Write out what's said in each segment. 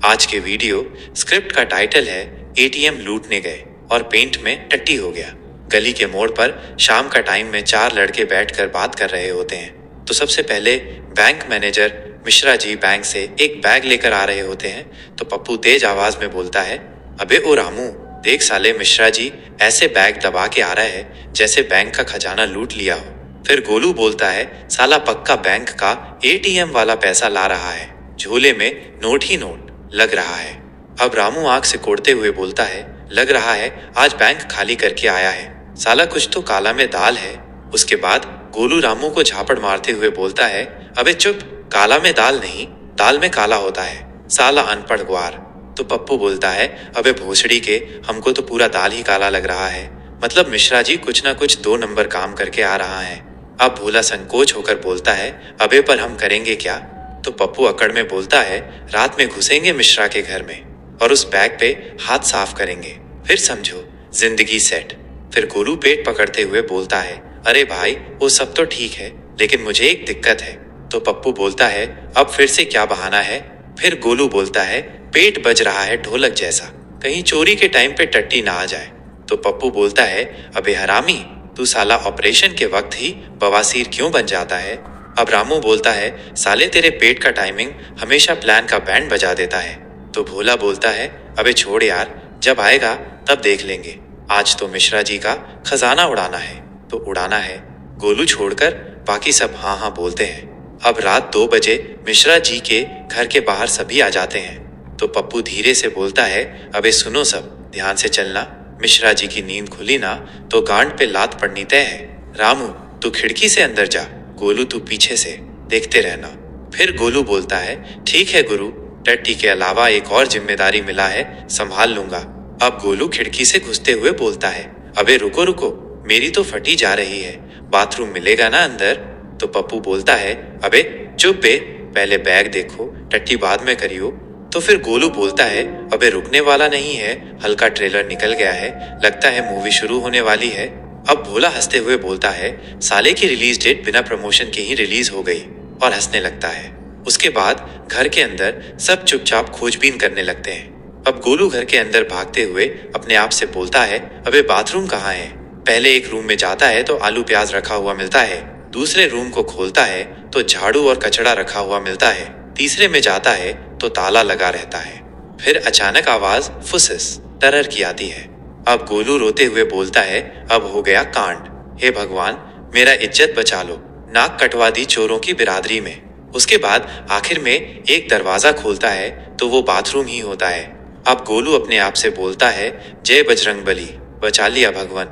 आज के video script का टाइटल है एटीएम लूटने गए और पेंट में टट्टी हो गया। गली के मोड़ पर शाम का टाइम में चार लड़के बैठकर बात कर रहे होते हैं। तो सबसे पहले bank manager Mishra ji bank से एक बैग लेकर आ रहे होते हैं। तो पप्पू तेज आवाज में बोलता है, अबे ओ रामू, देख साले मिश्रा जी ऐसे बैग दबा के आ रहा है जैसे बैंक का खजाना लूट लिया हो। फिर गोलू बोलता है, साला पक्का बैंक का एटीएम वाला पैसा ला रहा है, झोले में नोट ही नोट लग रहा है। अब रामू आंख से कोड़ते हुए बोलता है, लग रहा है आज बैंक खाली करके आया है, साला कुछ तो काला में दाल है। उसके बाद गोलू रामू को झापड़ मारते हुए बोलता है, अबे चुप, काला में दाल नहीं, दाल में काला होता है, साला अनपढ़ ग्वार। तो पप्पू बोलता है, अबे भोसड़ी के, हमको तो पूरा दाल ही काला लग रहा है, मतलब मिश्रा जी कुछ ना कुछ 2 नंबर काम करके आ रहा है। अब भोला संकोच होकर बोलता है, अबे पर हम करेंगे क्या? तो पप्पू अकड़ में बोलता है, रात में घुसेंगे मिश्रा के घर में और उस बैग पे हाथ साफ करेंगे, फिर समझो जिंदगी सेट। फिर गोलू पेट पकड़ते हुए बोलता है, अरे भाई वो सब तो ठीक है, लेकिन मुझे एक दिक्कत है। तो पप्पू बोलता है, अब फिर से क्या बहाना है? फिर गोलू बोलता है, पेट बज रहा है ढोलक जैसा, कहीं चोरी के टाइम पे टट्टी ना आ जाए। तो पप्पू बोलता है, अबे हरामी, तू साला ऑपरेशन के वक्त ही बवासीर क्यों बन जाता है? अब रामू बोलता है, साले तेरे पेट का टाइमिंग हमेशा प्लान का बैंड बजा देता है। तो भोला बोलता है, अबे छोड़ यार, जब आएगा तब देख लेंगे, आज तो मिश्रा जी का खजाना उड़ाना है तो उड़ाना है। गोलू छोड़कर बाकी सब हाँ हाँ बोलते हैं। अब रात 2 बजे मिश्रा जी के घर के बाहर सभी आ जाते हैं। तो पप्पू धीरे से बोलता है, अबे सुनो सब, ध्यान से चलना, मिश्रा जी की नींद खुली ना तो गांड पे लात पड़नी तय है। रामू तू खिड़की से अंदर जा, गोलू तू पीछे से देखते रहना। फिर गोलू बोलता है, ठीक है गुरु, टट्टी के अलावा एक और जिम्मेदारी मिला है, संभाल लूंगा। अब गोलू खिड़की से घुसते हुए बोलता है, अबे रुको रुको, मेरी तो फटी जा रही है, बाथरूम मिलेगा ना अंदर? तो पप्पू बोलता है, अबे चुप बे, पहले बैग देखो, टट्टी बाद में करियो। तो फिर गोलू बोलता है, अबे रुकने वाला नहीं है, हल्का ट्रेलर निकल गया है, लगता है मूवी शुरू होने वाली है। अब भोला हंसते हुए बोलता है, साले की रिलीज डेट बिना प्रमोशन के ही रिलीज हो गई, और हंसने लगता है। उसके बाद घर के अंदर सब चुपचाप खोजबीन करने लगते हैं। अब गोलू घर के अंदर भागते हुए अपने आप से बोलता है, अबे बाथरूम कहाँ है? पहले एक रूम में जाता है तो आलू प्याज रखा हुआ मिलता है, दूसरे रूम को खोलता है तो झाड़ू और कचड़ा रखा हुआ मिलता है, तीसरे में जाता है तो ताला लगा रहता है। फिर अचानक आवाज फुसस टरर की आती है। अब गोलू रोते हुए बोलता है, अब हो गया कांड, हे भगवान मेरा इज्जत बचा लो, नाक कटवा दी चोरों की बिरादरी में। उसके बाद आखिर में एक दरवाजा खोलता है तो वो बाथरूम ही होता है। अब गोलू अपने आप से बोलता है, जय बजरंगबली, बचा लिया भगवान,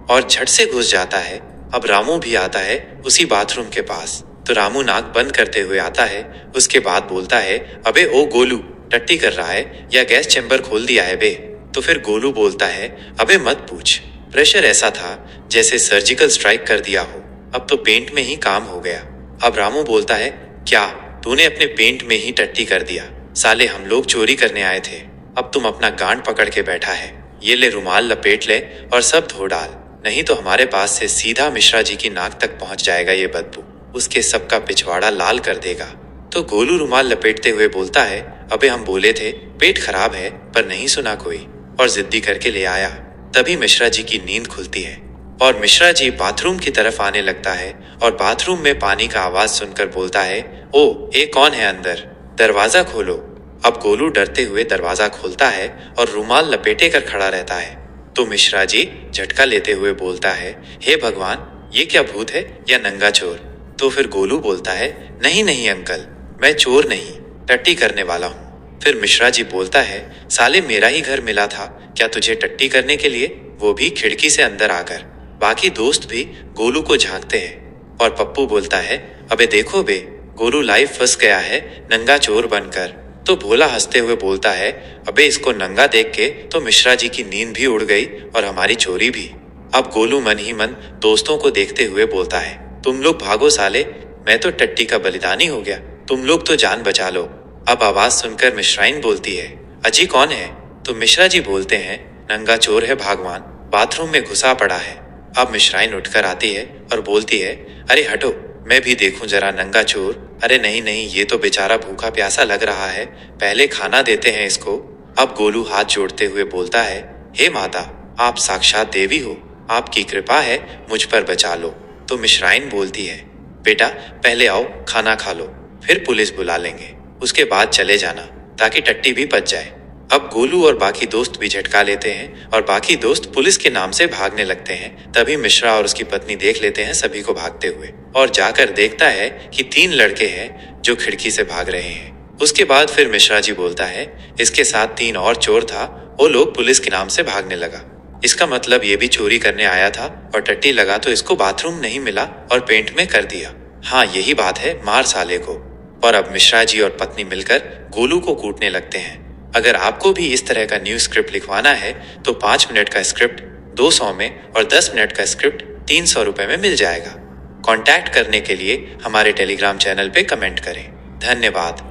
और झट से घुस जाता है। अब रामू भी आता है उसी बाथरूम के पास। तो रामू नाक बंद करते हुए आता है। उसके बाद बोलता है, अबे ओ गोलू, टट्टी कर रहा है या गैस चैम्बर खोल दिया है बे? तो फिर गोलू बोलता है, अबे मत पूछ, प्रेशर ऐसा था जैसे सर्जिकल स्ट्राइक कर दिया हो, अब तो पेंट में ही काम हो गया। अब रामू बोलता है, क्या तूने अपने पेंट में ही टट्टी कर दिया? साले हम लोग चोरी करने आए थे, अब तुम अपना गांड पकड़ के बैठा है, ये ले रुमाल लपेट ले और सब धो डाल, नहीं तो हमारे पास से सीधा मिश्रा जी की नाक तक पहुंच जाएगा ये बदबू, उसके सबका पिछवाड़ा लाल कर देगा। तो गोलू रुमाल लपेटते हुए बोलता है, अबे हम बोले थे पेट खराब है, पर नहीं सुना कोई और जिद्दी करके ले आया। तभी मिश्रा जी की नींद खुलती है और मिश्रा जी बाथरूम की तरफ आने लगता है और बाथरूम में पानी का आवाज सुनकर बोलता है, ओ ये कौन है अंदर, दरवाजा खोलो। अब गोलू डरते हुए दरवाजा खोलता है और रुमाल लपेटे कर खड़ा रहता है। तो मिश्रा जी झटका लेते हुए बोलता है, हे भगवान, ये क्या भूत है या नंगा चोर? तो फिर गोलू बोलता है, नहीं नहीं अंकल, मैं चोर नहीं, टट्टी करने वाला हूँ। फिर मिश्रा जी बोलता है, साले मेरा ही घर मिला था क्या तुझे टट्टी करने के लिए, वो भी खिड़की से अंदर आकर। बाकी दोस्त भी गोलू को झांकते हैं और पप्पू बोलता है, अबे देखो बे, गोलू लाइव फंस गया है नंगा चोर बनकर। तो भोला हंसते हुए बोलता है, अबे इसको नंगा देख के तो मिश्रा जी की नींद भी उड़ गई और हमारी चोरी भी। अब गोलू मन ही मन दोस्तों को देखते हुए बोलता है, तुम लोग भागो साले, मैं तो टट्टी का बलिदानी हो गया, तुम लोग तो जान बचा लो। अब आवाज सुनकर मिश्राइन बोलती है, अजी कौन है? तो मिश्रा जी बोलते हैं, नंगा चोर है भगवान, बाथरूम में घुसा पड़ा है। अब मिश्राइन उठकर आती है और बोलती है, अरे हटो, मैं भी देखूं जरा नंगा चोर। अरे नहीं नहीं, ये तो बेचारा भूखा प्यासा लग रहा है, पहले खाना देते हैं इसको। अब गोलू हाथ जोड़ते हुए बोलता है, हे माता, आप साक्षात देवी हो, आपकी कृपा है, मुझ पर बचा लो। तो मिश्राइन बोलती है, बेटा पहले आओ खाना खा लो, फिर पुलिस बुला लेंगे, उसके बाद चले जाना, ताकि टट्टी भी पच जाए। अब गोलू और बाकी दोस्त भी झटका लेते हैं और बाकी दोस्त पुलिस के नाम से भागने लगते हैं। तभी मिश्रा और उसकी पत्नी देख लेते हैं सभी को भागते हुए और जाकर देखता है कि 3 लड़के हैं जो खिड़की से भाग रहे हैं। उसके बाद फिर मिश्रा जी बोलता है, इसके साथ 3 और चोर था, वो लोग पुलिस के नाम से भागने लगा। इसका मतलब ये भी चोरी करने आया था और टट्टी लगा तो इसको बाथरूम नहीं मिला और पेंट में कर दिया। हाँ यही बात है, मार साले को। और अब मिश्रा जी और पत्नी मिलकर गोलू को कूटने लगते हैं। अगर आपको भी इस तरह का न्यूज स्क्रिप्ट लिखवाना है तो 5 मिनट का स्क्रिप्ट 200 में और 10 मिनट का स्क्रिप्ट 300 रुपए में मिल जाएगा। कांटेक्ट करने के लिए हमारे टेलीग्राम चैनल पे कमेंट करें। धन्यवाद।